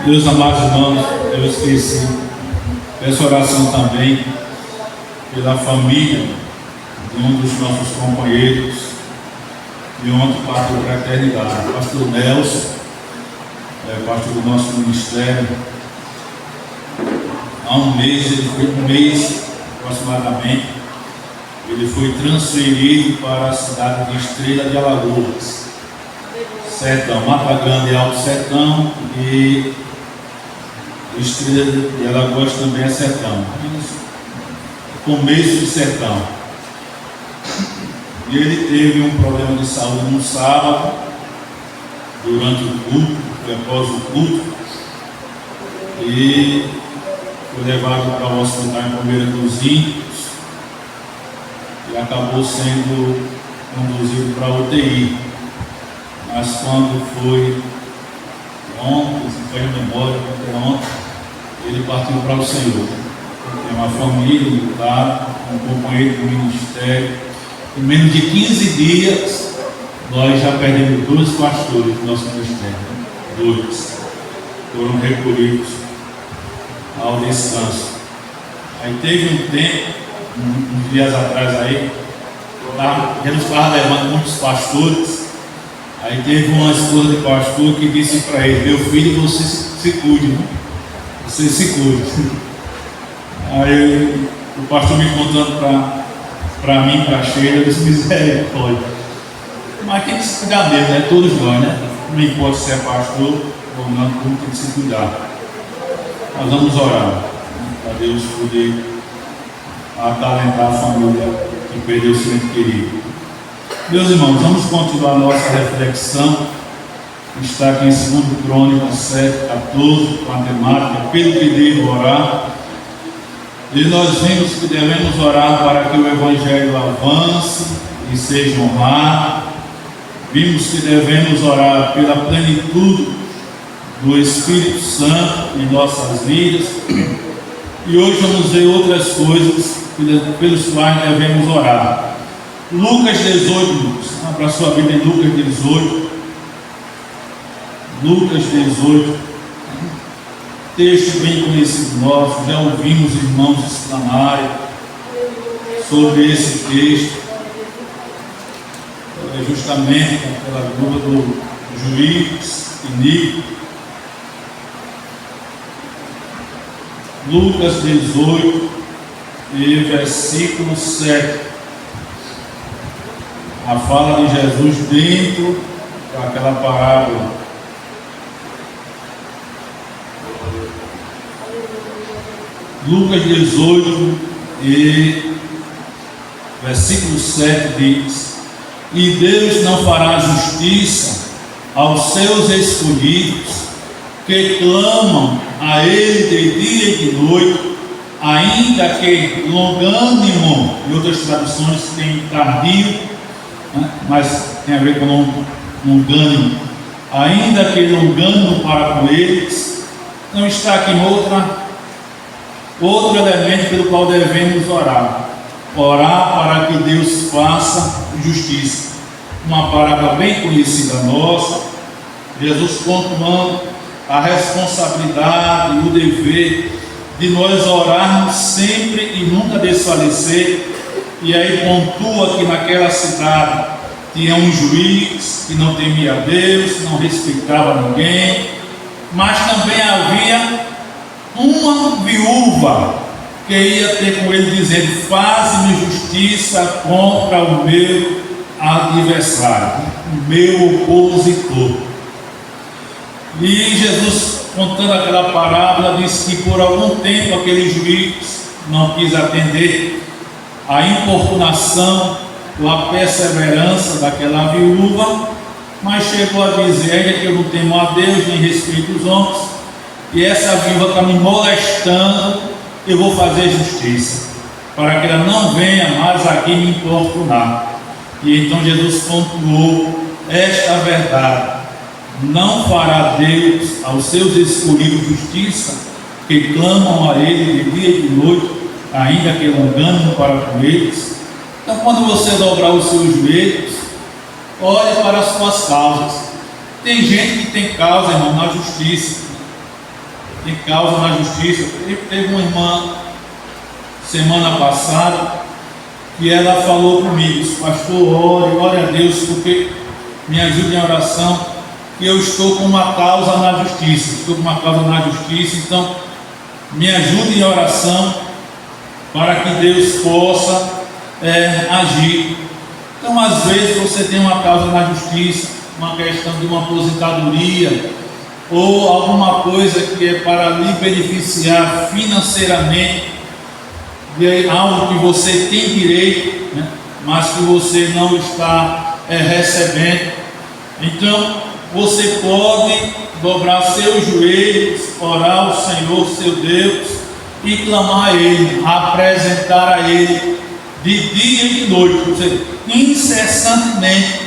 Meus amados irmãos, eu esqueci. Peço oração também pela família de um dos nossos companheiros de ontem partiu para a eternidade. O pastor Nelson, pastor do nosso ministério. Há um mês aproximadamente, ele foi transferido para a cidade de Estrela de Alagoas, Sertão, Mata Grande é Alto Sertão e Estrela de Alagoas também é Sertão, começo de Sertão. E ele teve um problema de saúde no sábado, durante o culto, após o culto, e foi levado para o hospital em Palmeira dos Índios e acabou sendo conduzido para a UTI. Mas quando foi ontem, se foi em memória, ontem, ele partiu para o Senhor. Tem uma família militar, um companheiro do ministério. Em menos de 15 dias, nós já perdemos 2 pastores do nosso ministério. 2 foram recolhidos ao descanso. Aí teve um tempo, uns dias atrás aí, Jesus estava levando muitos pastores. Aí teve uma esposa de pastor que disse para ele: meu filho, você se cuide, né? Você se cuide. Aí o pastor me contando para mim, para a Sheila, eu disse: misericórdia. Mas tem que se cuidar mesmo, né? Todos nós, né? Não importa se é pastor ou não, todo mundo tem que se cuidar. Nós vamos orar para Deus poder acalentar a família que perdeu o seu ente querido. Meus irmãos, vamos continuar nossa reflexão. Está aqui em 2 Crônicas 7:14, com a temática pelo que devo orar. E nós vimos que devemos orar para que o Evangelho avance e seja honrado. Vimos que devemos orar pela plenitude do Espírito Santo em nossas vidas. E hoje vamos ver outras coisas pelos quais devemos orar. Lucas 18, abra sua Bíblia em Lucas 18. Lucas 18, texto bem conhecido nosso, já ouvimos irmãos exclamarem sobre esse texto, justamente pela grupa do juiz Inico. Lucas 18 e versículo 7. A fala de Jesus dentro daquela parábola. Lucas 18 e versículo 7 diz: e Deus não fará justiça aos seus escolhidos, que clamam a Ele de dia e de noite, ainda que longânimo. Em outras traduções tem tardio, né? Mas tem a ver com longânimo. Ainda que longânimo para com eles. Não está aqui outro elemento pelo qual devemos orar. Orar para que Deus faça justiça. Uma parábola bem conhecida nossa. Jesus pontuando a responsabilidade e o dever de nós orarmos sempre e nunca desfalecer. E aí pontua que naquela cidade tinha um juiz que não temia a Deus, não respeitava ninguém, mas também havia uma viúva que ia ter com ele dizendo: faze-me justiça contra o meu adversário, o meu opositor. E Jesus, contando aquela parábola, disse que por algum tempo aquele juiz não quis atender a importunação ou a perseverança daquela viúva, mas chegou a dizer: ainda que eu não temo a Deus nem respeito os homens, e essa viúva está me molestando, eu vou fazer justiça, para que ela não venha mais aqui me importunar. E então Jesus pontuou esta verdade: não fará Deus aos seus escolhidos justiça, que clamam a Ele de dia e de noite, ainda que longânimo para com eles. Então, quando você dobrar os seus joelhos, olhe para as suas causas. Tem gente que tem causa, irmão, na justiça. tem causa na justiça. Teve uma irmã semana passada que ela falou comigo: pastor, ore a Deus, porque me ajude em oração, que eu estou com uma causa na justiça, então me ajude em oração para que Deus possa agir. Então, às vezes você tem uma causa na justiça, uma questão de uma aposentadoria, ou alguma coisa que é para lhe beneficiar financeiramente, de algo que você tem direito, né, mas que você não está recebendo. Então você pode dobrar seus joelhos, orar ao Senhor seu Deus e clamar a Ele, apresentar a Ele de dia e de noite, ou seja, incessantemente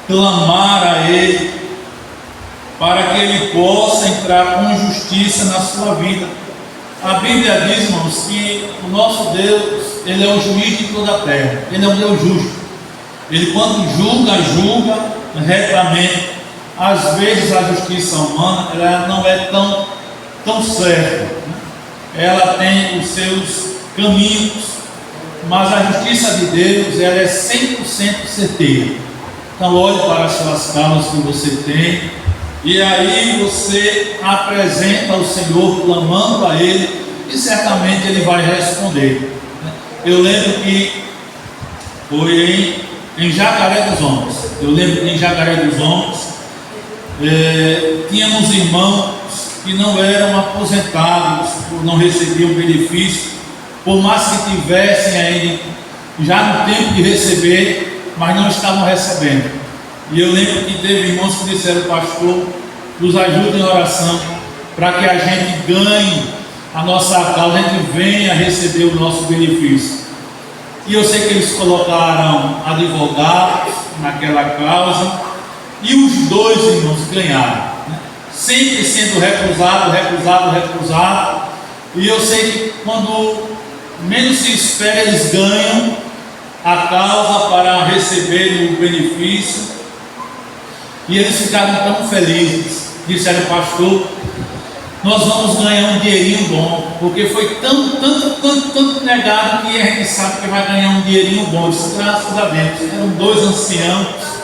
clamar a Ele, para que Ele possa entrar com justiça na sua vida. A Bíblia diz, irmãos, que o nosso Deus, Ele é o juiz de toda a terra, Ele é um Deus justo. Ele, quando julga retamente. Às vezes a justiça humana ela não é tão certa, né? Ela tem os seus caminhos, mas a justiça de Deus ela é 100% certeira. Então olhe para as suas causas que você tem, e aí você apresenta ao Senhor, clamando a Ele, e certamente Ele vai responder. Eu lembro que foi em Jacaré dos Homens. Tínhamos irmãos que não eram aposentados, não recebiam benefício, por mais que tivessem ainda já no tempo de receber, mas não estavam recebendo. E eu lembro que teve irmãos que disseram: pastor, nos ajude em oração para que a gente ganhe a nossa causa, a gente venha receber o nosso benefício. E eu sei que eles colocaram advogados naquela causa, e os dois irmãos ganharam, né? Sempre sendo recusado. E eu sei que quando menos se espera, eles ganham a causa para receber o benefício. E eles ficaram tão felizes. Disseram: pastor, nós vamos ganhar um dinheirinho bom, porque foi tanto negado que a gente sabe que vai ganhar um dinheirinho bom. Isso, graças a Deus. Eram dois anciãos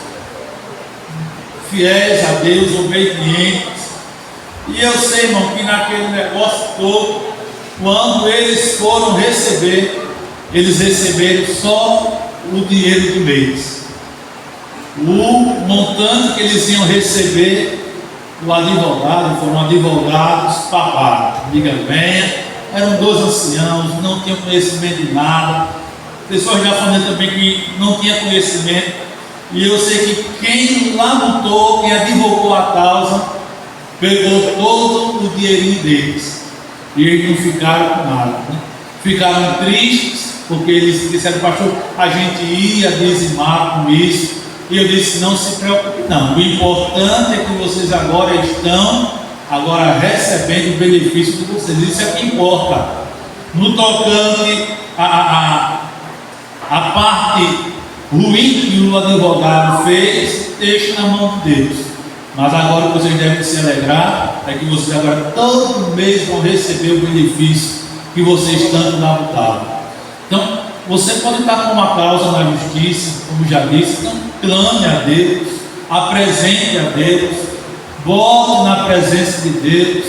fiéis a Deus, obedientes. E eu sei, irmão, que naquele negócio todo, quando eles foram receber, eles receberam só o dinheiro do mês. O montante que eles iam receber, o advogado, foram advogados, pagaram. Diga, venha. Eram dois anciãos, não tinham conhecimento de nada. Pessoas já falando também que não tinha conhecimento. E eu sei que quem lá lutou, quem advogou a causa, pegou todo o dinheirinho deles. E eles não ficaram com nada, né? Ficaram tristes, porque eles disseram: pastor, a gente ia dizimar com isso. E eu disse: não se preocupe não. O importante é que vocês agora estão recebendo o benefício de vocês. Isso é o que importa. No tocante a parte ruim que o advogado fez, deixa na mão de Deus. Mas agora vocês devem se alegrar, é que vocês agora todo mês vão receber o benefício que vocês tanto lutaram. Então, você pode estar com uma causa na justiça, como já disse. Então, clame a Deus, apresente a Deus, volte na presença de Deus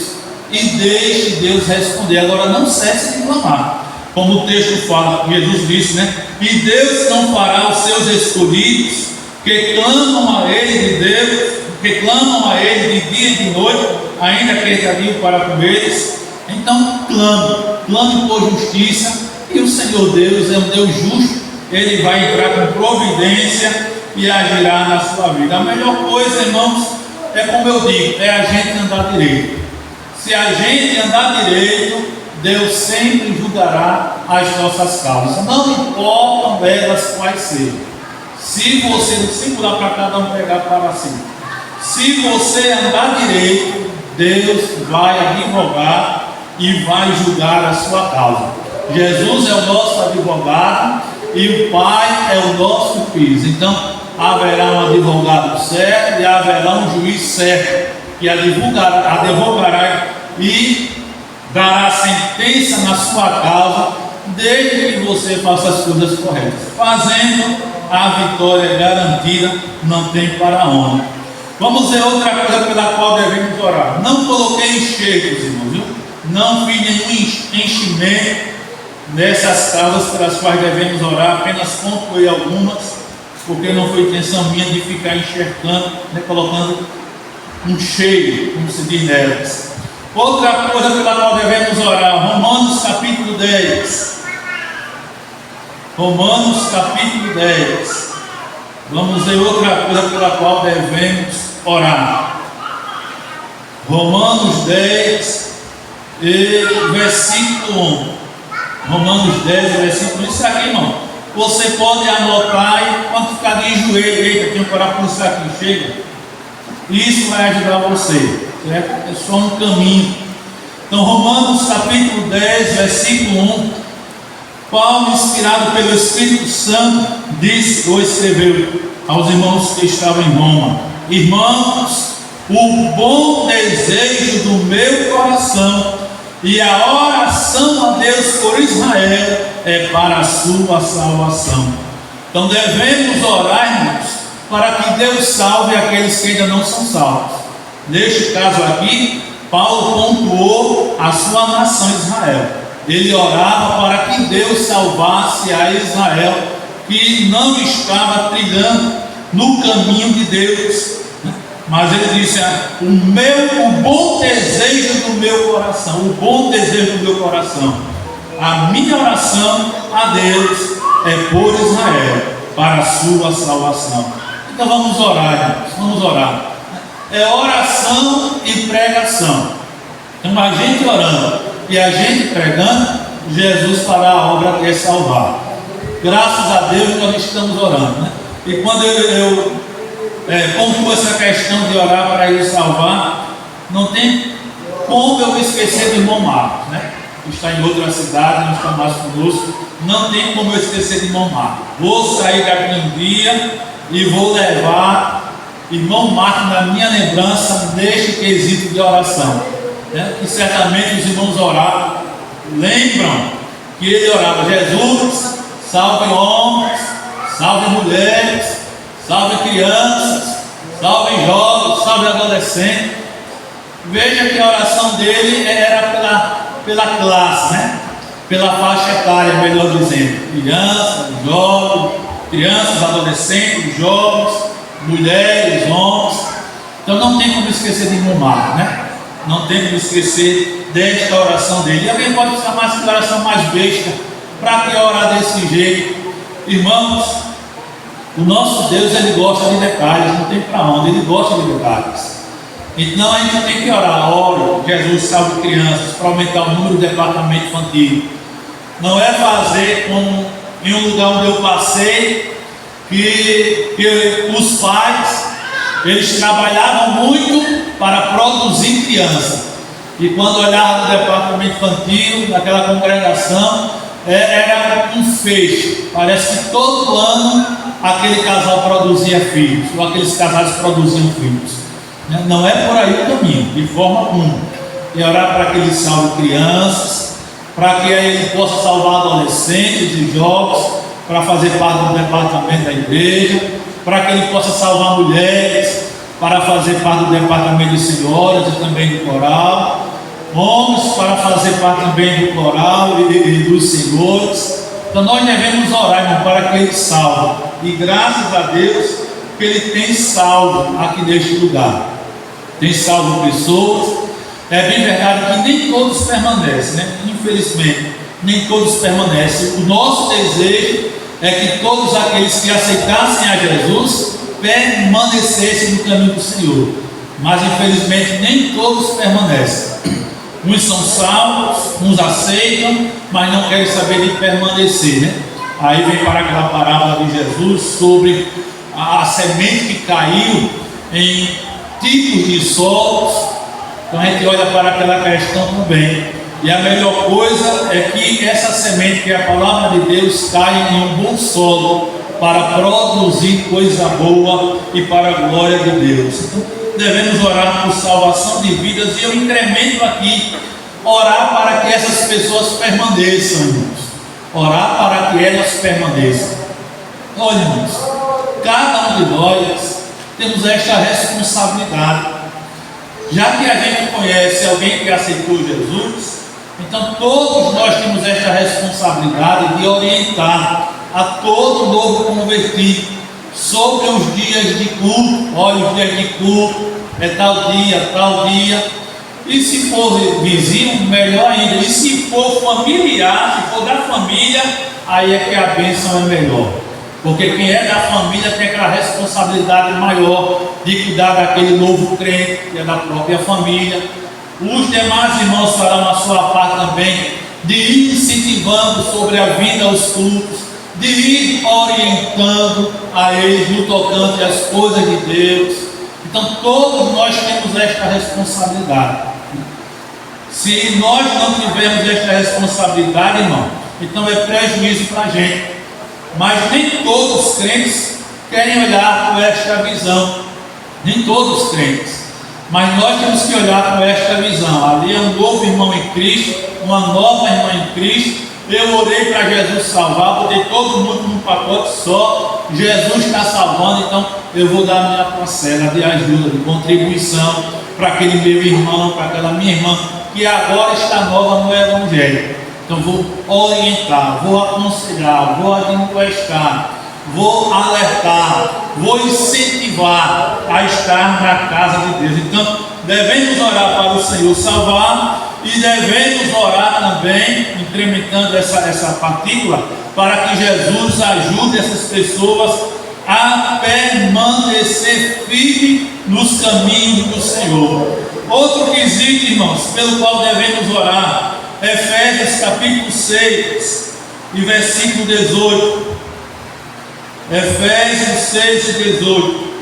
e deixe Deus responder. Agora, não cesse de clamar. Como o texto fala, Jesus disse, né? E Deus não fará os seus escolhidos, que clamam a Ele de Deus, que clamam a Ele de dia e de noite, ainda que Ele para com eles. Então clame por justiça, e o Senhor Deus é um Deus justo. Ele vai entrar com providência e agirá na sua vida. A melhor coisa, irmãos, é como eu digo, é a gente andar direito. Se a gente andar direito, Deus sempre julgará as nossas causas, não importam elas quais sejam. Se você mudar para cá, não pegar para cima. Se você andar direito, Deus vai advogar e vai julgar a sua causa. Jesus é o nosso advogado e o Pai é o nosso juiz. Então haverá um advogado certo e haverá um juiz certo que advogará e sentença na sua causa, desde que você faça as coisas corretas. Fazendo, a vitória garantida, não tem para onde. Vamos ver outra coisa pela qual devemos orar. Não coloquei enxertos, irmãos, viu? Não fiz nenhum enchimento nessas causas pelas quais devemos orar, apenas concluí algumas, porque não foi intenção minha de ficar enxertando, né, colocando um cheio, como se diz nelas. Outra coisa pela qual devemos orar, Romanos capítulo 10. Romanos capítulo 10. Vamos ver outra coisa pela qual devemos orar. Romanos 10 e versículo 1. Romanos 10, versículo 1. Isso aqui, irmão, você pode anotar e quando ficar de joelho, eita, tenho que orar por isso aqui, chega. Isso vai ajudar você, certo? É só um caminho. Então, Romanos capítulo 10, versículo 1. Paulo, inspirado pelo Espírito Santo, disse ou escreveu aos irmãos que estavam em Roma: irmãos, o bom desejo do meu coração e a oração a Deus por Israel é para a sua salvação. Então devemos orar, irmãos, para que Deus salve aqueles que ainda não são salvos. Neste caso aqui, Paulo pontuou a sua nação Israel. Ele orava para que Deus salvasse a Israel, que não estava trilhando no caminho de Deus. Mas ele disse: o bom desejo do meu coração, o bom desejo do meu coração, a minha oração a Deus é por Israel, para a sua salvação. Então vamos orar, irmãos, vamos orar. É oração e pregação. Então a gente orando e a gente pregando, Jesus fará a obra que é salvar. Graças a Deus nós estamos orando, né? E quando eu concluo essa questão de orar para Ele salvar, não tem como eu esquecer do irmão Marcos, né? Está em outra cidade, não está mais conosco. Não tem como eu esquecer do irmão Marcos. Vou sair daqui um dia e vou levar irmão Marcos na minha lembrança neste quesito de oração, né? Que certamente os irmãos oraram, lembram que ele orava: Jesus, salve homens, salve mulheres, salve crianças, salve jovens, salve adolescentes. Veja que a oração dele era pela classe, né? Pela faixa etária, melhor dizendo: crianças, adolescentes, jovens, mulheres, homens. Então não tem como esquecer de irmão Marcos, né? Não tem como esquecer desta oração dele. E alguém pode chamar essa oração mais besta. Para que orar desse jeito? Irmãos, o nosso Deus, Ele gosta de detalhes, não tem para onde, Ele gosta de detalhes. Então a gente tem que orar: ore, Jesus salve crianças, para aumentar o número do departamento infantil. Não é fazer como em um lugar onde eu passei, que os pais, eles trabalhavam muito para produzir criança. E quando olhava no departamento infantil, naquela congregação, era um feixe. Parece que todo ano aquele casal produzia filhos, ou aqueles casais produziam filhos. Não é por aí o caminho, de forma alguma. E orar para que Ele salve crianças, para que Ele possa salvar adolescentes e jovens, para fazer parte do departamento da igreja, para que Ele possa salvar mulheres, para fazer parte do departamento de senhoras e também do coral, homens para fazer parte também do coral e dos senhores. Então nós devemos orar, irmão, para que Ele salve. E graças a Deus que Ele tem salvo aqui neste lugar. Tem salvo pessoas. É bem verdade que nem todos permanecem, né? Infelizmente, nem todos permanecem. O nosso desejo é que todos aqueles que aceitassem a Jesus permanecessem no caminho do Senhor. Mas infelizmente nem todos permanecem. Uns são salvos, uns aceitam, mas não querem saber de permanecer, né? Aí vem para aquela parábola de Jesus sobre a semente que caiu em tipos de solos. Então a gente olha para aquela questão também. E a melhor coisa é que essa semente, que é a palavra de Deus, caia em um bom solo para produzir coisa boa e para a glória de Deus. Então devemos orar por salvação de vidas. E eu incremento aqui: orar para que essas pessoas permaneçam, irmãos. Orar para que elas permaneçam. Olha, irmãos, cada um de nós temos esta responsabilidade. Já que a gente conhece alguém que aceitou Jesus, então todos nós temos esta responsabilidade de orientar a todo novo convertido sobre os dias de culto. Olha, os dias de culto é tal dia. E se for vizinho, melhor ainda. E se for familiar, se for da família, aí é que a bênção é melhor. Porque quem é da família tem aquela responsabilidade maior de cuidar daquele novo crente, que é da própria família. Os demais irmãos farão a sua parte também, de ir incentivando sobre a vinda aos cultos, de ir orientando a eles no tocante às coisas de Deus. Então todos nós temos esta responsabilidade. Se nós não tivermos esta responsabilidade, irmão, então é prejuízo para a gente. Mas nem todos os crentes querem olhar com esta visão. Nem todos os crentes. Mas nós temos que olhar com esta visão. Ali é um novo irmão em Cristo, uma nova irmã em Cristo. Eu orei para Jesus salvar, botei todo mundo num pacote só. Jesus está salvando, então eu vou dar minha parcela de ajuda, de contribuição para aquele meu irmão, para aquela minha irmã, que agora está nova no Evangelho. Então vou orientar, vou aconselhar, vou admoestar, vou alertar, vou incentivar a estar na casa de Deus. Então devemos orar para o Senhor salvar e devemos orar também, incrementando essa partícula, para que Jesus ajude essas pessoas a permanecer firme nos caminhos do Senhor. Outro quesito, irmãos, pelo qual devemos orar, Efésios capítulo 6 e versículo 18. Efésios 6 e 18.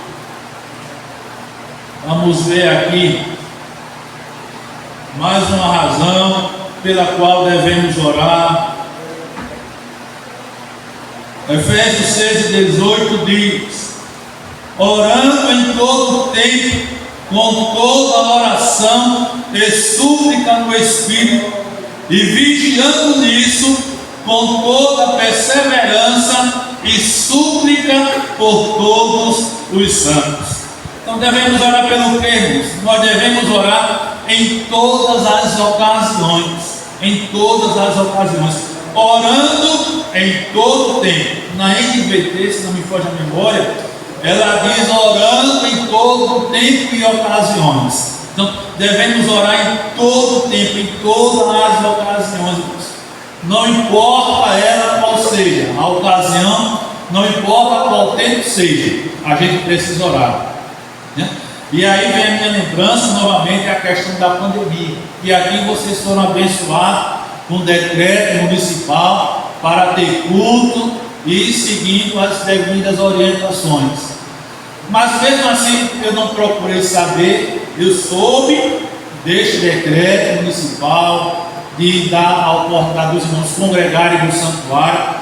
Vamos ver aqui mais uma razão pela qual devemos orar. Efésios 6 e 18 diz: orando em todo tempo, com toda oração e súplica no Espírito, e vigiando nisso com toda perseverança e súplica por todos os santos. Então devemos orar pelo quê, irmãos? Nós devemos orar em todas as ocasiões. Em todas as ocasiões. Orando em todo o tempo. Na NVT, se não me foge a memória, ela diz orando em todo o tempo e ocasiões. Então devemos orar em todo o tempo, em todas as ocasiões. Não importa ela qual seja a ocasião, não importa qual tempo seja, a gente precisa orar, né? E aí vem a minha lembrança novamente a questão da pandemia. E aqui vocês foram abençoados com decreto municipal para ter culto e seguindo as devidas orientações. Mas mesmo assim eu não procurei saber. Eu soube deste decreto municipal de dar a oportunidade dos irmãos congregarem no santuário,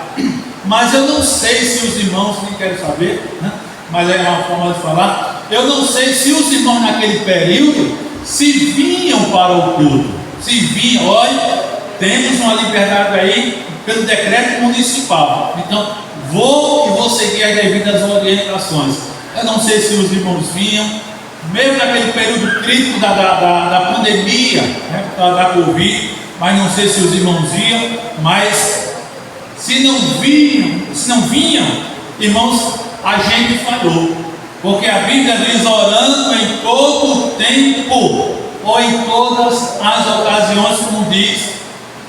mas eu não sei se os irmãos, nem quero saber, né? Mas é uma forma de falar, eu não sei se os irmãos naquele período se vinham para o culto, se vinham. Olha, temos uma liberdade aí pelo decreto municipal, então vou seguir as devidas orientações. Eu não sei se os irmãos vinham, mesmo naquele período crítico da pandemia, né, da Covid, mas não sei se os irmãos iam. Mas se não vinham, irmãos, a gente falhou, porque a Bíblia diz orando em todo tempo, ou em todas as ocasiões, como diz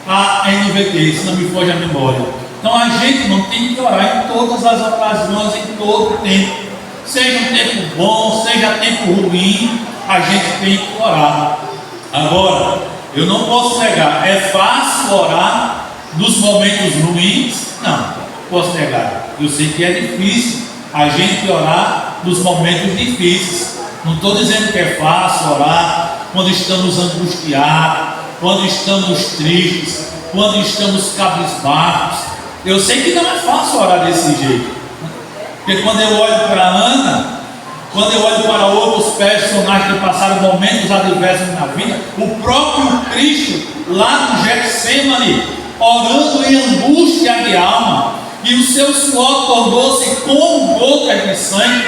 a NVT, se não me foge a memória. Então a gente não tem que orar em todas as ocasiões, em todo tempo. Seja um tempo bom, seja tempo ruim, a gente tem que orar. Agora, eu não posso negar, é fácil orar nos momentos ruins? Não, posso negar. Eu sei que é difícil a gente orar nos momentos difíceis. Não estou dizendo que é fácil orar quando estamos angustiados, quando estamos tristes, quando estamos cabisbaixos. Eu sei que não é fácil orar desse jeito. Porque quando eu olho para a Ana, Quando eu olho para outros personagens que passaram momentos adversos na vida, o próprio Cristo, lá no Getsemane, orando em angústia de alma, e o seu suor tornou-se como gotas de sangue,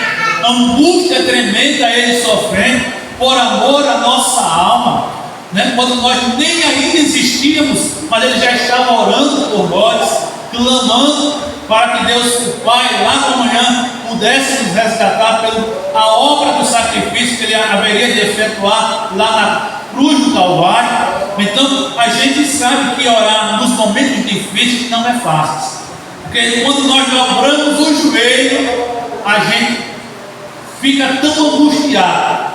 angústia tremenda ele sofrendo, por amor à nossa alma, né? Quando nós nem ainda existíamos, mas ele já estava orando por nós, clamando para que Deus, o Pai, lá na manhã, pudesse nos resgatar pela obra do sacrifício que ele haveria de efetuar lá na cruz do Calvário. Então, a gente sabe que orar nos momentos difíceis não é fácil, porque quando nós dobramos o joelho, a gente fica tão angustiado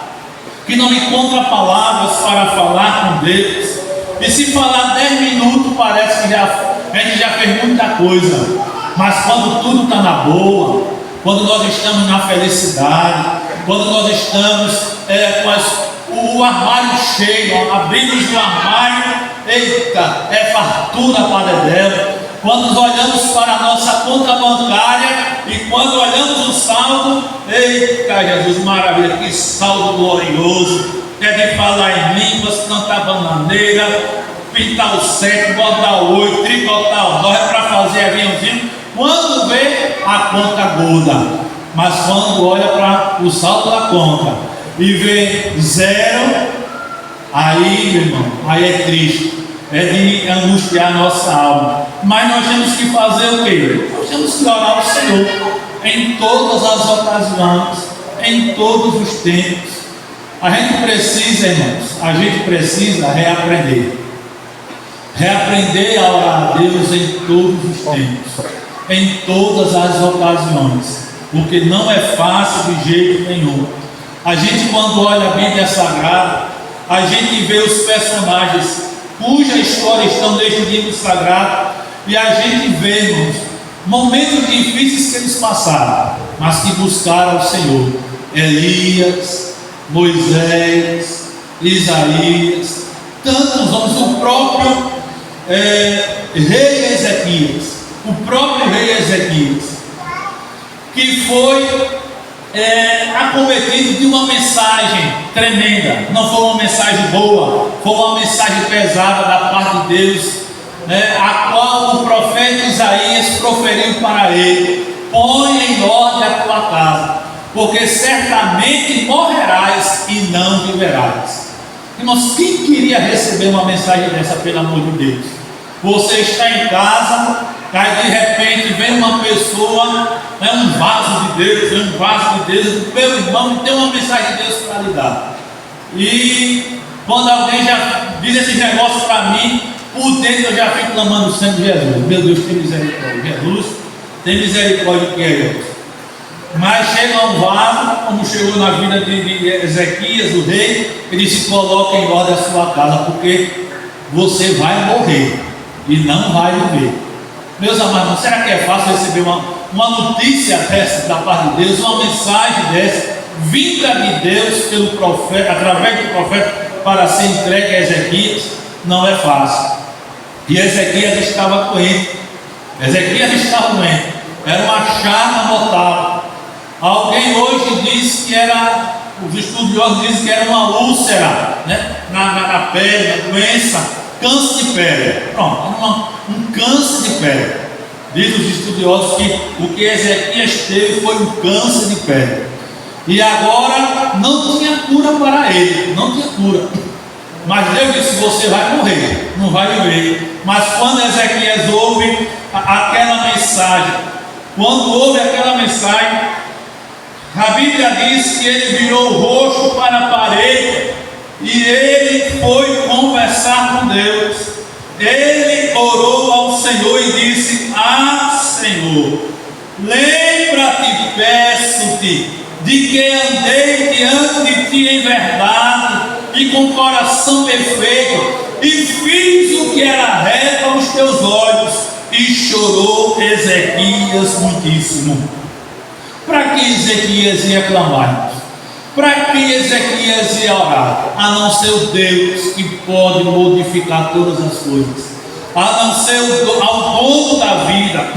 que não encontra palavras para falar com Deus, e se falar 10 minutos parece que a gente já fez muita coisa. Mas quando tudo está na boa, quando nós estamos na felicidade, quando nós estamos com o armário cheio, abrimos o armário, eita, é fartura para Dedéu. Quando nós olhamos para a nossa conta bancária e quando olhamos o saldo, eita Jesus, maravilha, que saldo glorioso, é de falar em línguas, cantar bananeira, pintar o 7, botar o 8, tricotar o 9 para fazer aviãozinho. Quando vê a conta gorda, mas quando olha para o saldo da conta e vê zero, aí, meu irmão, aí é triste, é de angustiar a nossa alma. Mas nós temos que fazer o quê? Nós temos que orar ao Senhor em todas as ocasiões, em todos os tempos. A gente precisa, irmãos, a gente precisa reaprender a orar a Deus em todos os tempos, em todas as ocasiões, porque não é fácil de jeito nenhum. A gente, quando olha a Bíblia Sagrada, a gente vê os personagens cuja história estão neste livro sagrado, e a gente vê, irmãos, momentos difíceis que eles passaram, mas que buscaram o Senhor. Elias, Moisés, Isaías, tantos homens, o próprio rei Ezequias, que foi acometido de uma mensagem tremenda. Não foi uma mensagem boa, foi uma mensagem pesada da parte de Deus, a qual o profeta Isaías proferiu para ele: põe em ordem a tua casa, porque certamente morrerás e não viverás. Irmãos, quem queria receber uma mensagem dessa, pelo amor de Deus? Você está em casa, aí de repente vem uma pessoa, um vaso de Deus, meu irmão, tem uma mensagem de Deus para lhe dar. E quando alguém já diz esses negócios para mim, por dentro eu já fico clamando o sangue de Jesus. Meu Deus, tem misericórdia. Jesus, tem misericórdia que é Deus. Mas chega um vaso, como chegou na vida de Ezequias, o rei, ele disse: coloque em ordem a sua casa, porque você vai morrer e não vai viver. Meus amados, será que é fácil receber uma notícia dessa da parte de Deus, uma mensagem dessa, vinda de Deus pelo profeta, através do profeta, para ser entregue a Ezequias? Não é fácil. E Ezequias estava doente. Era uma chaga mortal. Alguém hoje diz que os estudiosos dizem que era uma úlcera, na pele, uma doença, câncer de pele. Pronto, um câncer de pele. Diz os estudiosos que o que Ezequias teve foi um câncer de pele. E agora não tinha cura para ele, não tinha cura. Mas Deus disse: você vai morrer, não vai viver. Mas quando Ezequias ouve aquela mensagem, a Bíblia diz que ele virou o rosto para a parede e ele foi conversar com Deus. Ele orou ao Senhor e disse: Senhor, lembra-te, peço-te, de que andei diante de ti em verdade e com coração perfeito, e fiz o que era reto aos teus olhos. E chorou Ezequias muitíssimo. Para que Ezequias ia clamar? Para que Ezequias ia orar? A não ser o Deus que pode modificar todas as coisas, a não ser ao dono da vida.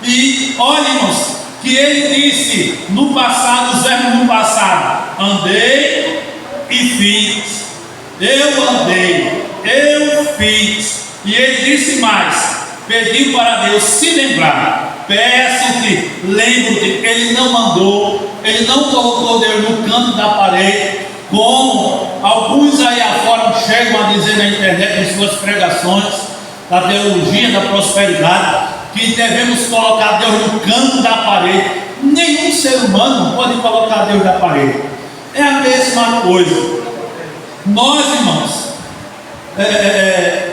E olha, irmãos, que ele disse no passado, os verbos no passado: andei e fiz, eu andei, eu fiz. E ele disse mais, pediu para Deus se lembrar: peço-te, lembro-te. Ele não mandou, ele não colocou Deus no canto da parede, como alguns aí afora chegam a dizer na internet, em suas pregações da teologia da prosperidade, que devemos colocar Deus no canto da parede. Nenhum ser humano pode colocar Deus na parede. É a mesma coisa. Nós, irmãos,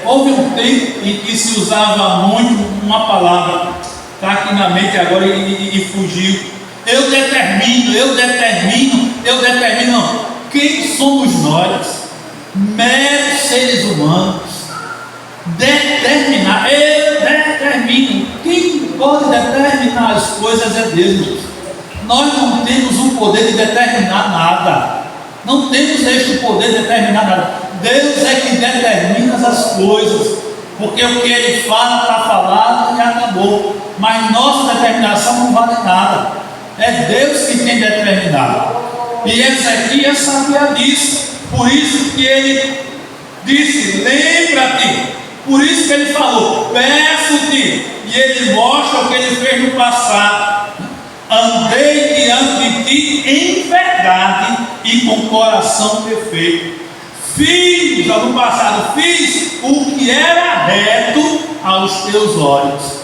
houve um tempo em que se usava muito uma palavra, está aqui na mente agora e fugiu: eu determino. Quem somos nós, meros seres humanos, determinar? Eu determino. Quem pode determinar as coisas é Deus. Nós não temos o poder de determinar nada. Não temos este poder de determinar nada. Deus é que determina as coisas, porque o que Ele fala está falado e acabou. Mas nossa determinação não vale nada. É Deus que tem determinado. E Ezequias sabia disso. Por isso que ele disse: lembra-te. Por isso que ele falou: peço-te. E ele mostra o que ele fez no passado: andei diante de ti em verdade e com coração perfeito. Fiz, no passado, fiz o que era reto aos teus olhos.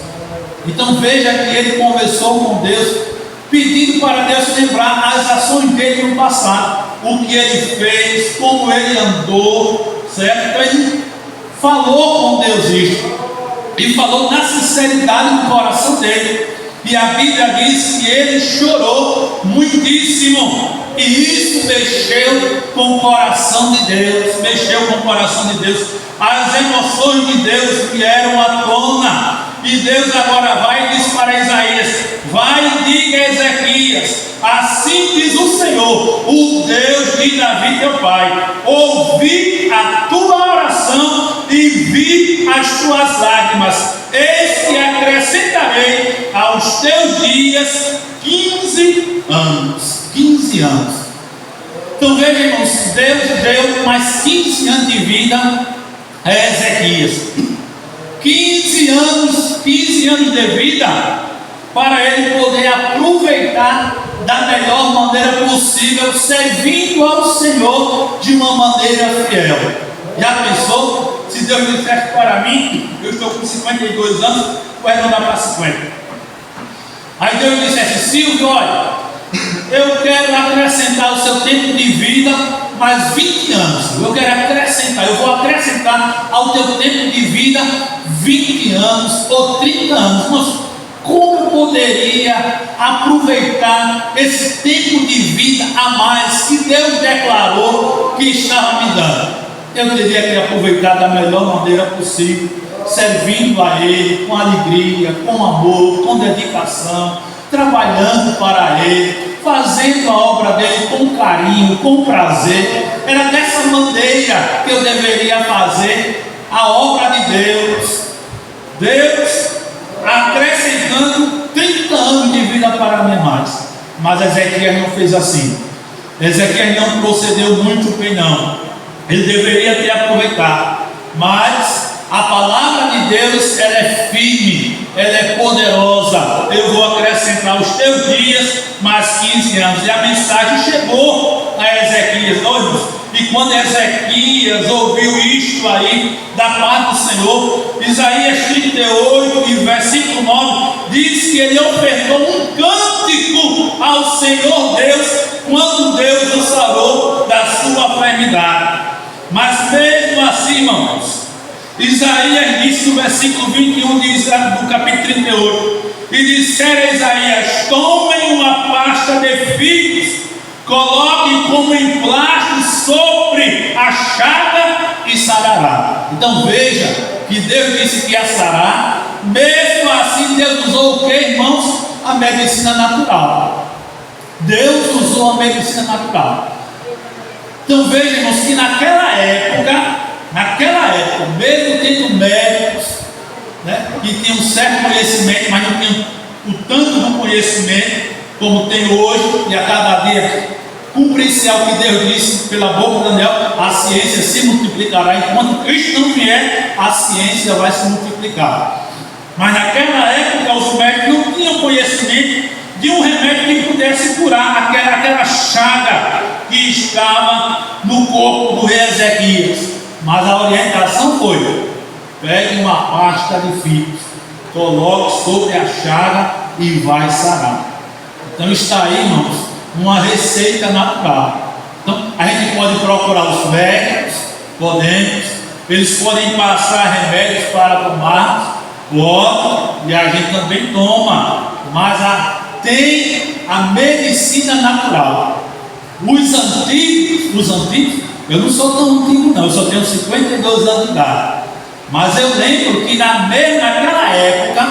Então veja que ele conversou com Deus, pedindo para Deus lembrar as ações dele no passado, o que ele fez, como ele andou, certo? Então ele falou com Deus isso, e falou na sinceridade do coração dele. E a Bíblia diz que ele chorou muitíssimo, e isso mexeu com o coração de Deus, as emoções de Deus vieram à tona. E Deus agora vai e diz para Isaías: vai e diga a Ezequias: assim diz o Senhor, o Deus de Davi teu pai: ouvi a tua oração e vi as tuas lágrimas, eis que acrescentarei aos teus dias 15 anos. 15 anos. Então veja, irmãos, Deus deu mais 15 anos de vida a Ezequias. 15 anos de vida para ele poder aproveitar da melhor maneira possível, servindo ao Senhor de uma maneira fiel. Já pensou? Se Deus dissesse para mim, eu estou com 52 anos, vai mandar para 50. Aí Deus dissesse: Silvio, olha, eu quero acrescentar o seu tempo de vida mais 20 anos. Eu vou acrescentar ao teu tempo de vida 20 anos ou 30 anos. Mas como eu poderia aproveitar esse tempo de vida a mais que Deus declarou que estava me dando? Eu teria que aproveitar da melhor maneira possível, servindo a Ele com alegria, com amor, com dedicação, trabalhando para Ele, fazendo a obra dele com carinho, com prazer. Era dessa maneira que eu deveria fazer a obra de Deus. Deus acrescentando 30 anos de vida para mim mais. Mas Ezequias não fez assim. Ezequias não procedeu muito bem, não. Ele deveria ter aproveitado. Mas a palavra de Deus, ela é firme, ela é poderosa. Eu vou acrescentar os teus dias mais 15 anos. E a mensagem chegou a Ezequias. E quando Ezequias ouviu isto aí da parte do Senhor, Isaías 38 e versículo 9 diz que ele ofertou um cântico ao Senhor Deus quando Deus o sarou da sua enfermidade. Mas mesmo assim, irmãos, Isaías disse no versículo 21 do capítulo 38: e disseram a Isaías: tomem uma pasta de figos, coloquem como emplasto sobre a chaga e sarará. Então veja que Deus disse que ia sarar. Mesmo assim, Deus usou o que, irmãos? A medicina natural. Deus usou a medicina natural. Então veja, irmãos, que naquela época, mesmo tendo médicos, né, que tinham um certo conhecimento, mas não tinham o tanto do conhecimento como tem hoje, e a cada dia cumpre-se ao que Deus disse pela boca de Daniel: a ciência se multiplicará. Enquanto Cristo não vier, a ciência vai se multiplicar. Mas naquela época os médicos não tinham conhecimento de um remédio que pudesse curar aquela chaga que estava no corpo do rei Ezequias. Mas a orientação foi: pegue uma pasta de figos, coloque sobre a chaga e vai sarar. Então está aí, irmãos, uma receita natural. Então a gente pode procurar os médicos, podemos, eles podem passar remédios para tomar, pode, e a gente também toma, mas tem a medicina natural. Os antigos, eu não sou tão antigo não, eu só tenho 52 anos de idade, mas eu lembro que naquela época,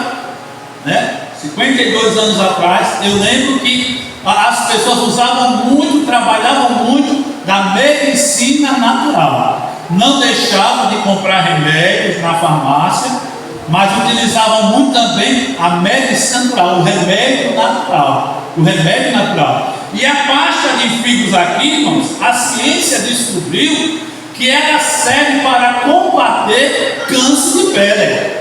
né, 52 anos atrás, eu lembro que as pessoas usavam muito, trabalhavam muito da medicina natural. Não deixavam de comprar remédios na farmácia, mas utilizavam muito também a medicina natural, o remédio natural. E a pasta de figos aqui, irmãos, a ciência descobriu que ela serve para combater câncer de pele.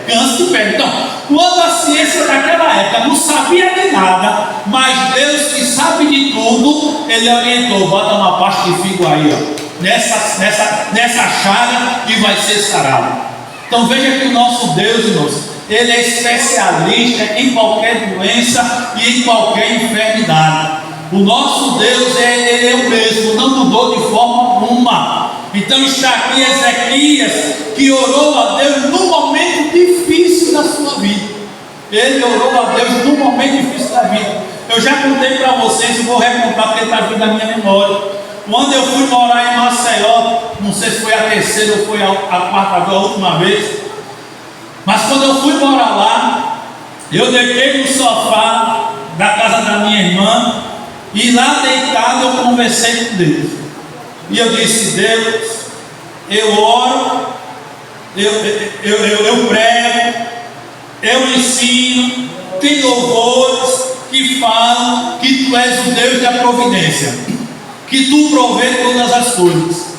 Então, quando a ciência daquela época não sabia de nada, mas Deus, que sabe de tudo, Ele orientou: bota uma pasta de figo aí, ó, nessa chaga, e vai ser sarado. Então veja que o nosso Deus, irmãos, Ele é especialista em qualquer doença e em qualquer enfermidade. O nosso Deus, Ele é o mesmo, não mudou de forma alguma. Então está aqui Ezequias, que orou a Deus num momento difícil da sua vida. Ele orou a Deus num momento difícil da vida. Eu já contei para vocês e vou recontar porque está vindo da minha memória. Quando eu fui morar em Maceió, não sei se foi a terceira ou foi a quarta vez, a última vez, mas quando eu fui morar lá, eu deitei no sofá da casa da minha irmã, e lá deitado eu conversei com Deus. E eu disse: Deus, eu oro, eu prego, eu ensino, tem louvores que falam que Tu és o Deus da providência, que Tu provê todas as coisas.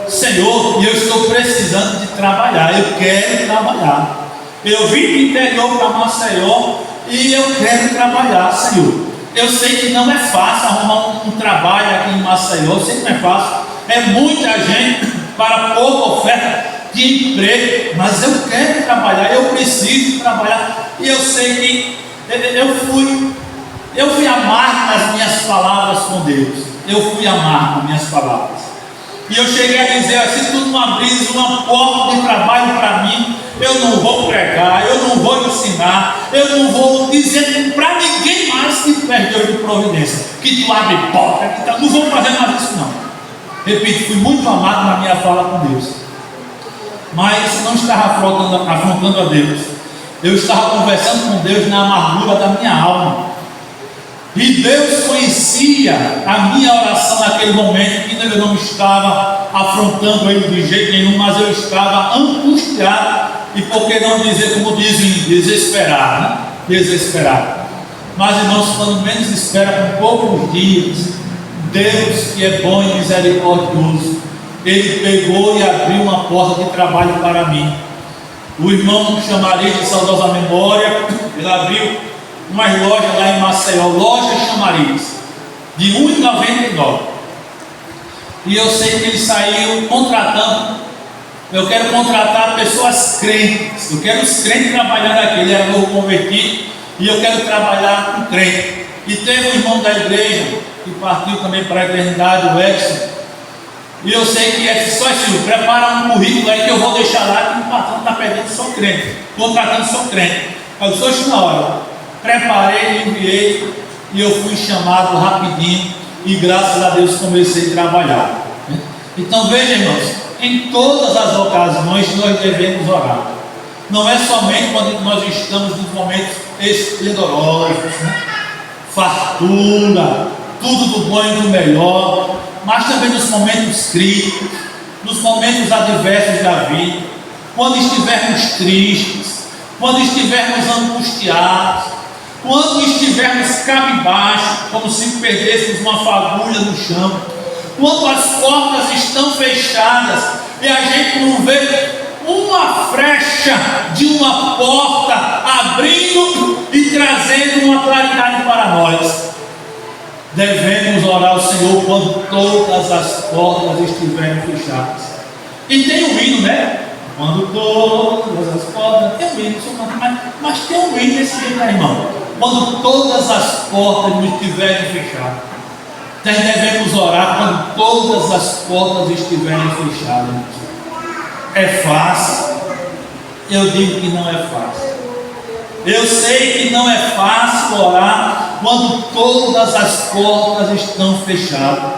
Senhor, eu estou precisando de trabalhar, eu quero trabalhar. Eu vim do interior para Maceió e eu quero trabalhar, Senhor. Eu sei que não é fácil arrumar um trabalho aqui em Maceió, eu sei que não é fácil, é muita gente para pouca oferta de emprego, mas eu quero trabalhar, eu preciso trabalhar. E eu sei que eu fui amargo nas minhas palavras com Deus, eu fui amargo nas minhas palavras, e eu cheguei a dizer: se Tu não abris uma porta de trabalho para mim, eu não vou pregar, eu não vou ensinar, eu não vou dizer para ninguém mais que Tu és Deus de providência, que Tu abre porta, não vou fazer mais isso não. Repito, fui muito amado na minha fala com Deus, mas não estava afrontando a Deus, eu estava conversando com Deus na amargura da minha alma. E Deus conhecia a minha oração naquele momento, que eu não estava afrontando Ele de jeito nenhum, mas eu estava angustiado, e por que não dizer como dizem, desesperado, né? Desesperado. Mas, irmãos, quando menos espera, com poucos dias, Deus, que é bom e misericordioso, Ele pegou e abriu uma porta de trabalho para mim. O irmão Chamariz, de saudosa memória, ele abriu umas lojas lá em Maceió, loja Chamariz, de R$ 1,99. E eu sei que ele saiu contratando. Eu quero contratar pessoas crentes, eu quero os crentes trabalhando aqui. Ele era novo convertido, e eu quero trabalhar com crente. E teve um irmão da igreja que partiu também para a eternidade, o Edson. E eu sei que é só assim: prepara um currículo aí que eu vou deixar lá, que o patrão está perdendo só crente, contratando só crente. Eu disse: hoje na hora. Preparei, enviei, e eu fui chamado rapidinho, e graças a Deus comecei a trabalhar. Então veja, irmãos, em todas as ocasiões nós devemos orar. Não é somente quando nós estamos nos momentos esplendorosos, né? Fartura, tudo do bom e do melhor, mas também nos momentos críticos, nos momentos adversos da vida, quando estivermos tristes, quando estivermos angustiados, quando estivermos cabisbaixo, como se perdêssemos uma fagulha no chão, quando as portas estão fechadas e a gente não vê uma frecha de uma porta abrindo e trazendo uma claridade para nós, devemos orar ao Senhor quando todas as portas estiverem fechadas. E tem um hino, né? Quando todas as portas, tem um hino, mas tem um hino nesse livro, irmão. Quando todas as portas estiverem fechadas, nós devemos orar quando todas as portas estiverem fechadas. É fácil? Eu digo que não é fácil. Eu sei que não é fácil orar quando todas as portas estão fechadas.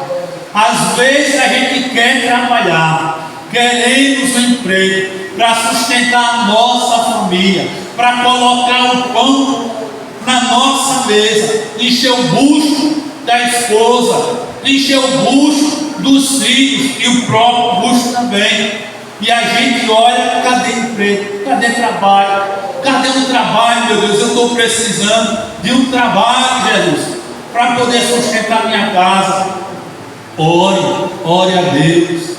Às vezes a gente quer trabalhar, queremos um emprego para sustentar a nossa família, para colocar o pão na nossa mesa, encher o bucho da esposa, encher o bucho dos filhos e o próprio bucho também. E a gente olha, cadê emprego? Cadê trabalho? Cadê um trabalho, meu Deus? Eu estou precisando de um trabalho, Jesus, para poder sustentar minha casa. Ore a Deus.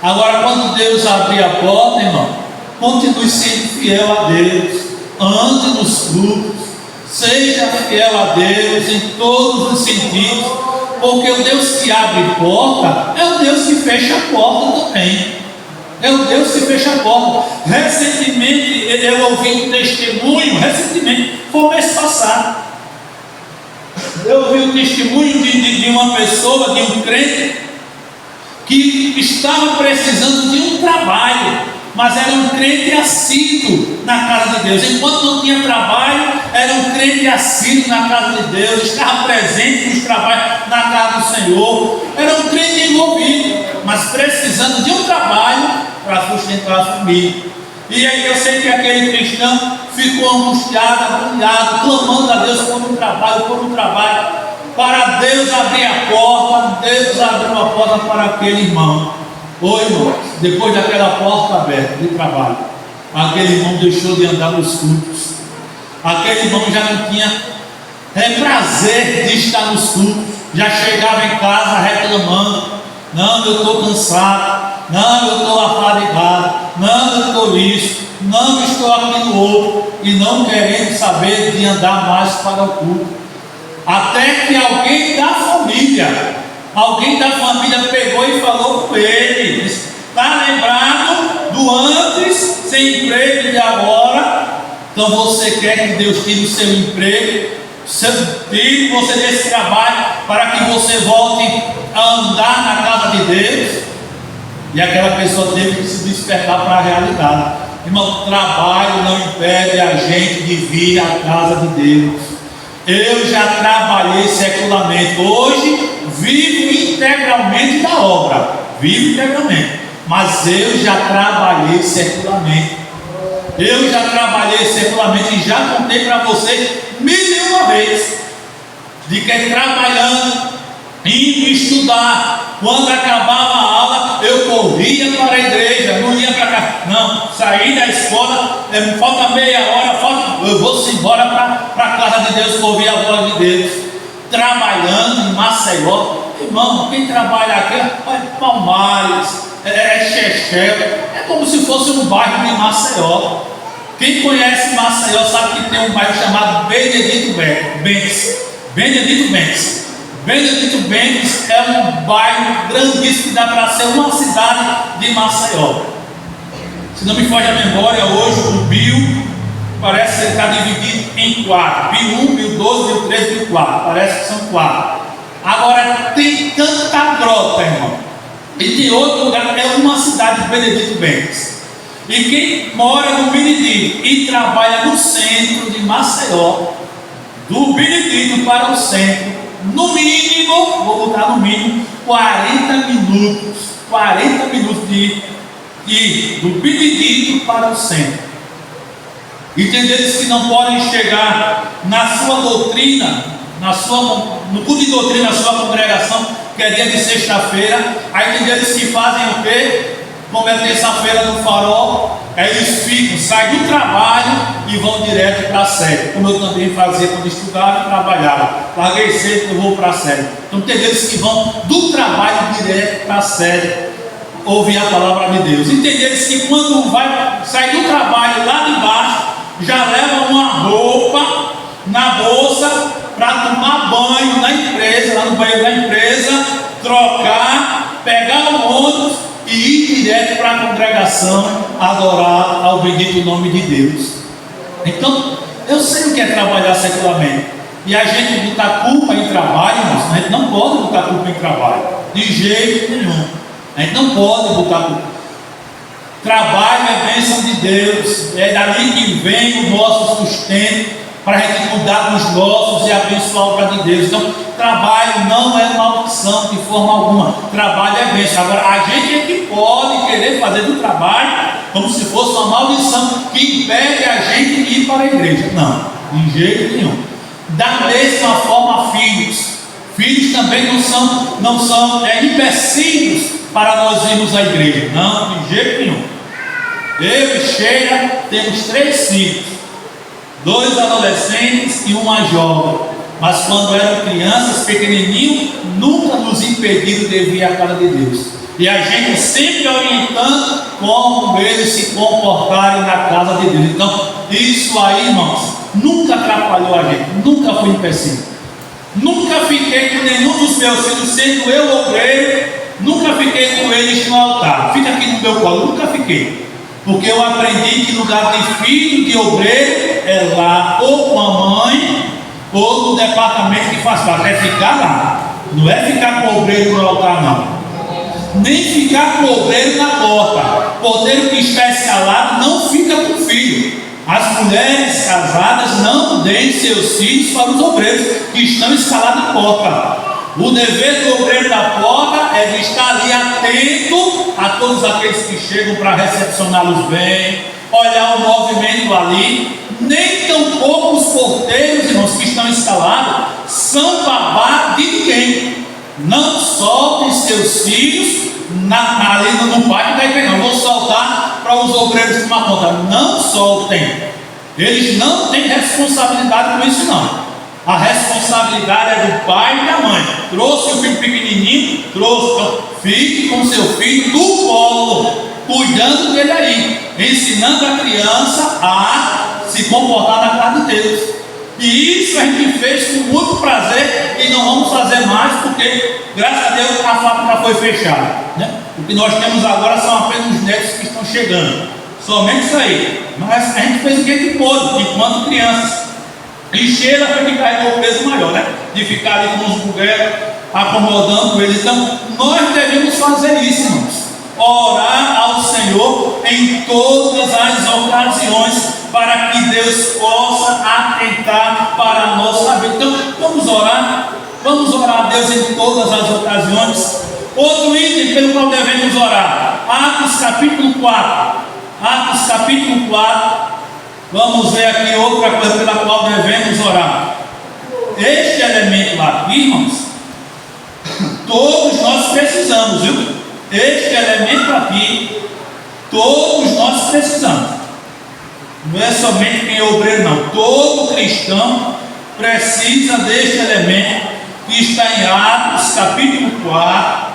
Agora, quando Deus abrir a porta, irmão, continue sendo fiel a Deus. Ande nos cultos, seja fiel a Deus em todos os sentidos, porque o Deus que abre porta é o Deus que fecha a porta também. É o Deus que fecha a porta. Recentemente eu ouvi um testemunho, foi o mês passado. Eu ouvi um testemunho de uma pessoa, de um crente, que estava precisando de um trabalho, mas era um crente assíduo na casa de Deus. Enquanto não tinha trabalho, era um crente assíduo na casa de Deus, estava presente nos trabalhos na casa do Senhor, era um crente envolvido, mas precisando de um trabalho para sustentar a família. E aí eu sei que aquele cristão ficou angustiado, agoniado, clamando a Deus por um trabalho, para Deus abrir a porta. Deus abriu a porta para aquele irmão. Ô irmão, depois daquela porta aberta de trabalho, aquele irmão deixou de andar nos cultos. Aquele irmão já não tinha prazer de estar nos cultos, já chegava em casa reclamando: não, eu estou cansado, não, eu estou afadigado, não, eu estou isso, não, estou aqui no outro, e não querendo saber de andar mais para o culto. Até que alguém da família pegou e falou com ele: está lembrado do antes, sem emprego, e de agora? Então você quer que Deus tire o seu emprego, tire você desse trabalho, para que você volte a andar na casa de Deus? E aquela pessoa teve que se despertar para a realidade. Irmão, trabalho não impede a gente de vir à casa de Deus. Eu já trabalhei secularmente, hoje vivo integralmente da obra, mas eu já trabalhei secularmente. E já contei para você 1001 vezes de que trabalhando, indo estudar, quando acabava a aula, eu corria para a igreja, não ia para cá, não, saí da escola, falta meia hora, eu vou embora para a casa de Deus, para ouvir a voz de Deus. Trabalhando em Maceió, irmão, quem trabalha aqui é Palmares, Chechel, é como se fosse um bairro de Maceió. Quem conhece Maceió sabe que tem um bairro chamado Benedito Bentes é um bairro grandíssimo que dá para ser uma cidade de Maceió. Se não me foge a memória, hoje o Bio parece que está dividido em 4: Bio 1, Bio 12, Bio 13, Bio 4. Parece que são 4. Agora tem tanta grota, irmão, e tem outro lugar, é uma cidade de Benedito Bentes. E quem mora no Benedito e trabalha no centro de Maceió, do Benedito para o centro, no mínimo, vou botar no mínimo, 40 minutos de ir do Benedito para o centro. E tem deles que não podem chegar na sua doutrina, no culto de doutrina, na sua congregação, que é dia de sexta-feira. Aí tem deles que fazem o quê? Como é terça-feira no Farol, aí eles saem do trabalho e vão vão direto para a sede, como eu também fazia quando estudava e trabalhava. Larguei cedo, eu vou para a sede. Então tem aqueles que vão do trabalho direto para a sede, ouvir a palavra de Deus. E tem aqueles que quando vai sair do trabalho lá de baixo, já levam uma roupa na bolsa para tomar banho na empresa, lá no banheiro da empresa, trocar, pegar o ônibus e ir direto para a congregação adorar ao bendito nome de Deus. Então, eu sei o que é trabalhar secularmente. E a gente botar culpa em trabalho, mas a gente não pode botar culpa em trabalho, de jeito nenhum. A gente não pode botar culpa. Trabalho é bênção de Deus, é dali que vem o nosso sustento, para a gente cuidar dos nossos e abençoar a obra de Deus. Então, trabalho não é maldição de forma alguma. Trabalho é bênção. Agora, a gente é que pode querer fazer do trabalho como se fosse uma maldição que impede a gente de ir para a igreja. Não, de jeito nenhum. Da mesma forma, filhos. Filhos também não são empecilhos para nós irmos à igreja. Não, de jeito nenhum. Eu e Sheila temos 3 filhos. 2 adolescentes e uma jovem, mas quando eram crianças, pequenininhos, nunca nos impediram de vir à casa de Deus. E a gente sempre orientando como eles se comportarem na casa de Deus. Então, isso aí, irmãos, nunca atrapalhou a gente, nunca foi empecilho. Nunca fiquei com nenhum dos meus filhos, sendo eu obreiro, nunca fiquei com eles no altar. Fica aqui no meu colo, nunca fiquei. Porque eu aprendi que lugar de filho, de obreiro, é lá ou com a mãe, ou no departamento que faz parte. É ficar lá. Não é ficar com o obreiro no altar, não. Nem ficar com o obreiro na porta. Porteiro que está escalado não fica com o filho. As mulheres casadas não deem seus filhos para os obreiros que estão escalados na porta. O dever do obreiro da porta é de estar ali atento a todos aqueles que chegam para recepcioná-los bem, olhar o movimento ali. Nem tampouco os porteiros, irmãos, que estão instalados, são babá de ninguém. Não soltem seus filhos ali no pátio da igreja. Não vou soltar para os obreiros tomar conta. Não soltem. Eles não têm responsabilidade com isso, não. A responsabilidade é do pai e da mãe. Trouxe o filho pequenininho, trouxe. Então, fique com seu filho no colo, cuidando dele aí, ensinando a criança a se comportar na casa de Deus. E isso a gente fez com muito prazer e não vamos fazer mais porque, graças a Deus, a fábrica foi fechada, né? O que nós temos agora são apenas os netos que estão chegando. Somente isso aí. Mas a gente fez o que a gente pôde, enquanto crianças. E Sheila foi que carregou o peso maior, né? De ficar ali com os buguelos, acomodando eles. Então, nós devemos fazer isso, irmãos. Orar ao Senhor em todas as ocasiões, para que Deus possa atentar para a nossa vida. Então, vamos orar a Deus em todas as ocasiões. Outro item pelo qual devemos orar, Atos capítulo 4. Atos capítulo 4. Vamos ver aqui outra coisa pela qual devemos orar. Este elemento aqui, irmãos, todos nós precisamos, viu? Este elemento aqui, todos nós precisamos. Não é somente quem é obreiro, não. Todo cristão precisa deste elemento que está em Atos capítulo 4,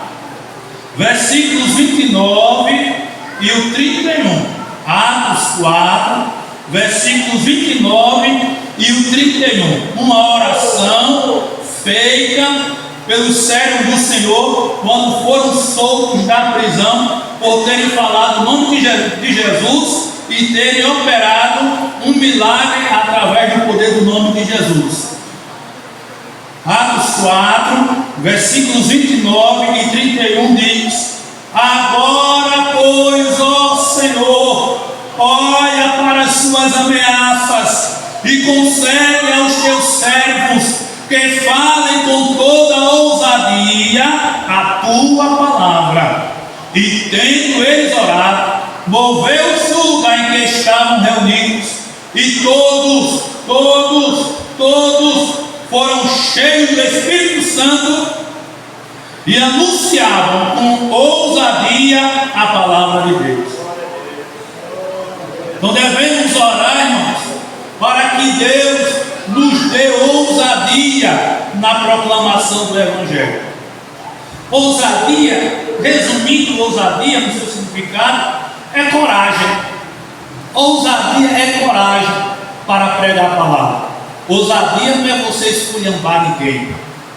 versículos 29 e o 31. Atos 4, versículos 29 e o 31. Uma oração feita pelos servos do Senhor quando foram soltos da prisão por terem falado o nome de Jesus e terem operado um milagre através do poder do nome de Jesus. Atos 4, versículos 29 e 31 diz: agora, pois, ó Senhor, olha para as suas ameaças e concede aos teus servos que falem com toda ousadia a tua palavra. E tendo eles orado, moveu-se o lugar em que estavam reunidos, e todos foram cheios do Espírito Santo e anunciavam com ousadia a palavra de Deus. Então devemos orar, irmãos, para que Deus nos dê ousadia na proclamação do Evangelho. Ousadia, resumindo, ousadia no seu significado, é coragem. Ousadia é coragem para pregar a palavra. Ousadia não é você esculhambar ninguém.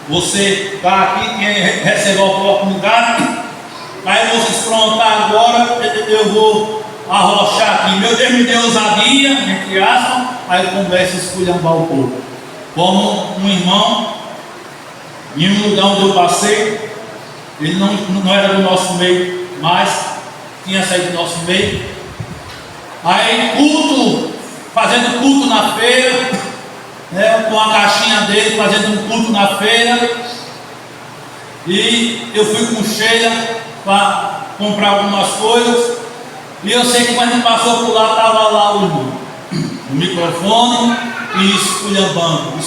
Você está aqui, recebeu a oportunidade, aí você diz, pronto, agora eu vou arrochar aqui. Meu Deus me deu ousadia, entre aspas, aí começa a esculhambar o povo. Como um irmão, em um lugar onde eu passei, ele não era do nosso meio, mas tinha saído do nosso meio. Aí fazendo culto na feira, com a caixinha dele, fazendo um culto na feira. E eu fui com Sheila para comprar algumas coisas. E eu sei que quando ele passou por lá, estava lá o microfone e esculhambando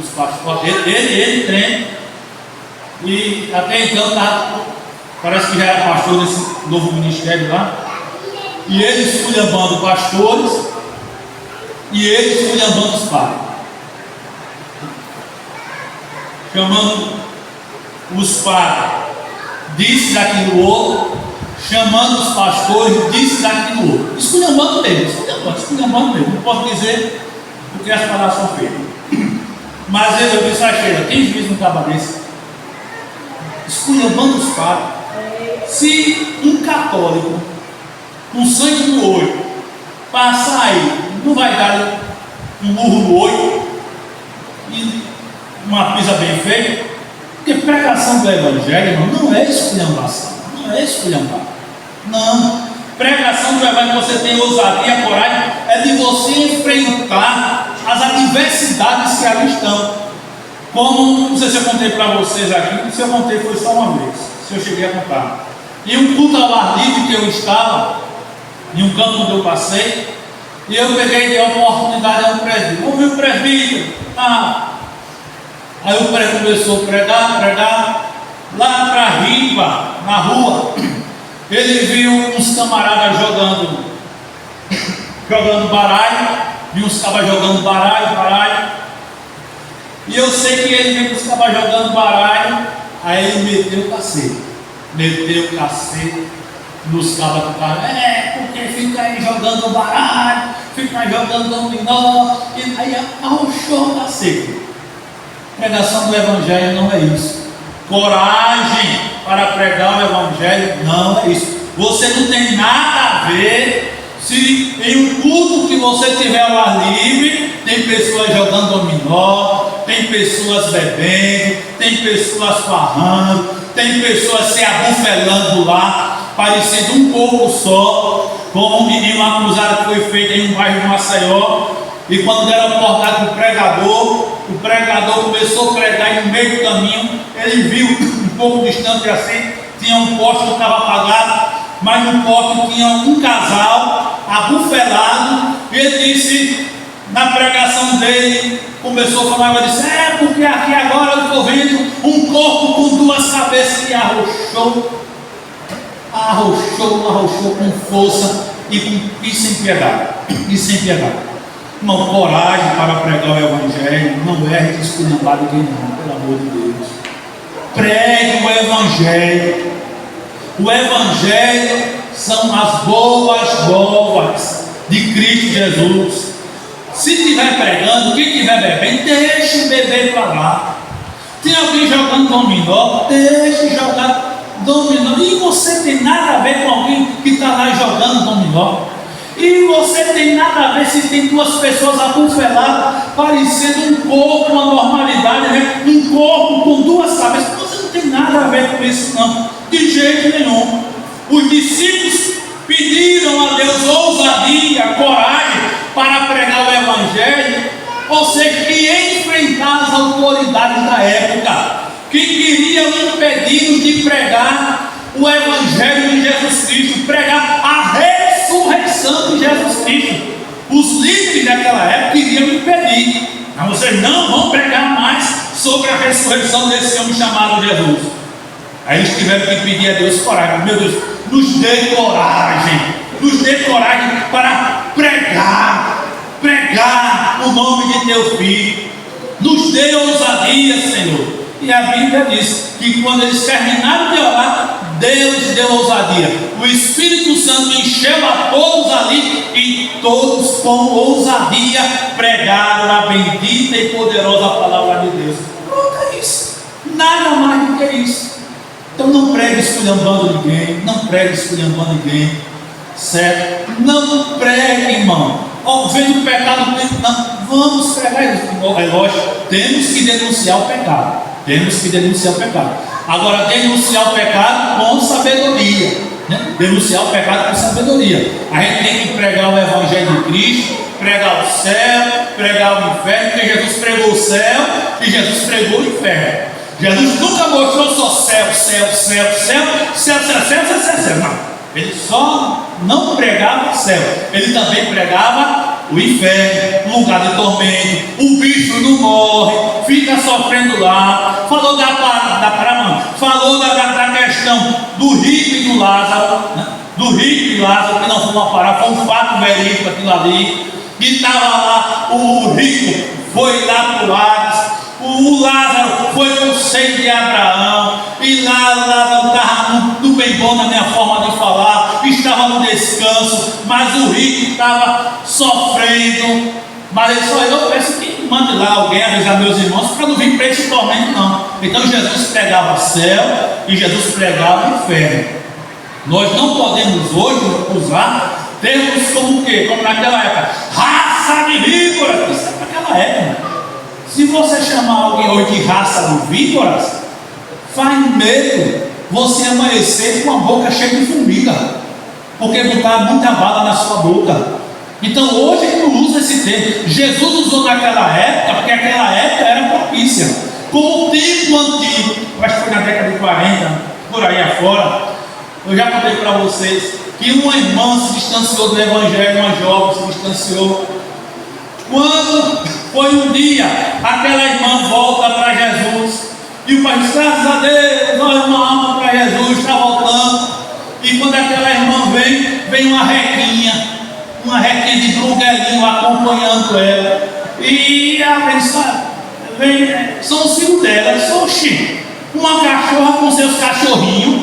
os pastores. Ele treina. E até então parece que já era pastor desse novo ministério lá. E ele esculhambando pastores e ele esculhambando os pais. Chamando os pais, disse daquilo outro, chamando os pastores, disse daquilo outro. Esculhambando mesmo. Não posso dizer porque as palavras são feitas. Mas eu disse a Sheila, tem juízo no cabo desse? Esculhambando os pais. Se um católico com sangue no olho passar aí, não vai dar um murro no olho e uma pisa bem feita? Porque pregação do Evangelho não é esculhambação, não é esculhambar. Não. Pregação do Evangelho, você tem ousadia, coragem, é de você enfrentar as adversidades que ali estão. Como, não sei se eu contei para vocês aqui, se eu contei foi só uma vez, se eu cheguei a contar. Em um culto ao ar livre que eu estava, em um campo onde eu passei, e eu peguei e dei a oportunidade a um presbítero. Ouvi o presbítero, aí o presbítero começou a pregar, lá para a riba, na rua, ele viu uns camaradas jogando baralho, viu uns cabas jogando baralho, e eu sei que ele viu os cabas jogando baralho, aí ele meteu o cacete nos cabas do carro, porque fica aí jogando baralho, fica aí jogando dominó, e aí arrochou o cacete. Pregação do Evangelho não é isso. Coragem para pregar o Evangelho não é isso. Você não tem nada a ver se em um culto que você tiver ao ar livre, tem pessoas jogando dominó, tem pessoas bebendo, tem pessoas farrando, tem pessoas se abufelando lá, parecendo um pouco só, como um menino acusado que foi feito em um bairro de Maceió. E quando deram a oportunidade para o pregador começou a pregar e no meio do caminho, ele viu um pouco distante assim, tinha um poste que estava apagado, mas no poste tinha um casal abufelado, e ele disse, na pregação dele, começou a falar, ele disse, porque aqui agora eu estou vendo um corpo com duas cabeças, e arrochou com força e sem piedade. Irmão, coragem para pregar o Evangelho não é esculhambar ninguém não, pelo amor de Deus. Pregue o Evangelho. O Evangelho são as boas novas de Cristo Jesus. Se estiver pregando, quem estiver bebendo, deixe o beber para lá. Tem alguém jogando dominó, deixe jogar dominó. E você tem nada a ver com alguém que está lá jogando dominó. E você tem nada a ver se tem duas pessoas abufeladas, parecendo um corpo, uma normalidade, né? Um corpo com duas cabeças. Você não tem nada a ver com isso, não, de jeito nenhum. Os discípulos pediram a Deus ousadia, coragem para pregar o Evangelho, ou seja, que enfrentar as autoridades da época, que queriam impedir-nos de pregar o Evangelho de Jesus Cristo, pregar a ressurreição de Jesus Cristo. Os líderes daquela época queriam impedir. Mas vocês não vão pregar mais sobre a ressurreição desse homem chamado Jesus. Aí eles tiveram que pedir a Deus coragem. Meu Deus, nos dê coragem para pregar pregar o nome de teu filho. Nos dê ousadia, Senhor. E a Bíblia diz que quando eles terminaram de orar, Deus deu ousadia. O Espírito Santo encheu a todos ali e todos com ousadia pregaram a bendita e poderosa palavra de Deus. Pronto, é isso. Nada mais do que isso. Então não pregue esculhambando ninguém, não pregue esculhambando ninguém, certo? Não pregue, irmão. Vendo o pecado, não, vamos pregar isso. É lógico, temos que denunciar o pecado. Temos que denunciar o pecado. Agora, denunciar o pecado com sabedoria, né? Denunciar o pecado com sabedoria. A gente tem que pregar o Evangelho de Cristo, pregar o céu, pregar o inferno, porque Jesus pregou o céu e Jesus pregou o inferno. Jesus nunca mostrou só céu, céu, céu, céu, céu, céu, céu, céu, céu, céu. Não. Ele só não pregava o céu, ele também pregava o inferno, o lugar de tormento. O bicho não morre, fica sofrendo lá. Falou falou da questão do rico e do Lázaro, né? Do rico e Lázaro, que não foi uma parada, foi um fato verídico aquilo ali. Que estava lá, o rico foi lá para o Hades. O Lázaro foi para o seio de Abraão, e lá Lázaro estava no bem bom na minha forma de falar, estava no descanso, mas o rico estava sofrendo. Mas ele só, eu peço que mande lá alguém avisar meus irmãos para não vir para esse tormento, não. Então Jesus pregava o céu e Jesus pregava o inferno. Nós não podemos hoje usar termos como o quê? Como naquela época, raça de víboras. Isso é para aquela época. Se você chamar alguém hoje de raça de víboras, faz medo você amanhecer com a boca cheia de formiga, porque botar muita bala na sua boca. Então hoje ele não usa esse termo. Jesus usou naquela época, porque aquela época era propícia. Como o tempo antigo, eu acho que foi na década de 40, por aí afora, eu já contei para vocês que uma irmã se distanciou do Evangelho, uma jovem se distanciou. Quando foi um dia, aquela irmã volta para Jesus, e o pai diz: graças a Deus, a irmã ama para Jesus, está voltando. E quando aquela irmã vem uma requinha de bruguelinho acompanhando ela, e a pessoa vem, são os filhos dela, oxi, uma cachorra com seus cachorrinhos,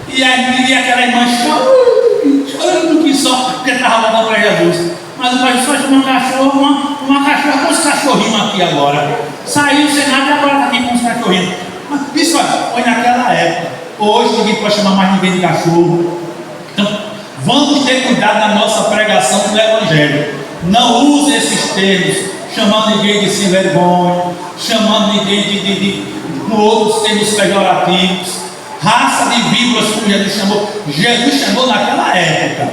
e aquela irmã chorando que só, porque estava voltando para Jesus. Mas o pai disse: faz uma cachorra com os cachorrinhos aqui agora. Saiu sem nada e agora está aqui com os cachorrinhos. Mas isso foi naquela época. Hoje ninguém pode chamar mais ninguém de cachorro. Então, vamos ter cuidado na nossa pregação do Evangelho. Não use esses termos, chamando ninguém de sem vergonha, chamando ninguém com outros termos pejorativos. Raça de víboras, como Jesus chamou naquela época.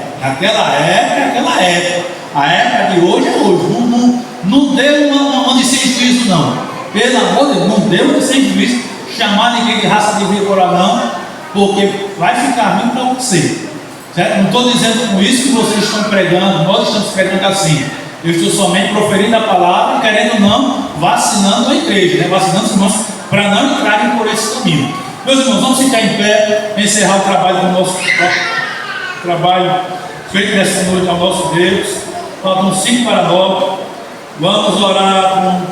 A época de hoje é hoje. Não deu uma de sem juízo, não. Pelo amor de Deus, não deu uma de sem juízo chamar ninguém de raça de víbora, não, porque vai ficar ruim para você. Certo? Não estou dizendo com isso que vocês estão pregando, nós estamos pregando assim. Eu estou somente proferindo a palavra, querendo ou não, vacinando a igreja, né? Vacinando os irmãos para não entrarem por esse caminho. Meus irmãos, vamos ficar em pé, encerrar o trabalho do nosso trabalho feito nessa noite ao nosso Deus. Faltam 5 para 9. Vamos orar com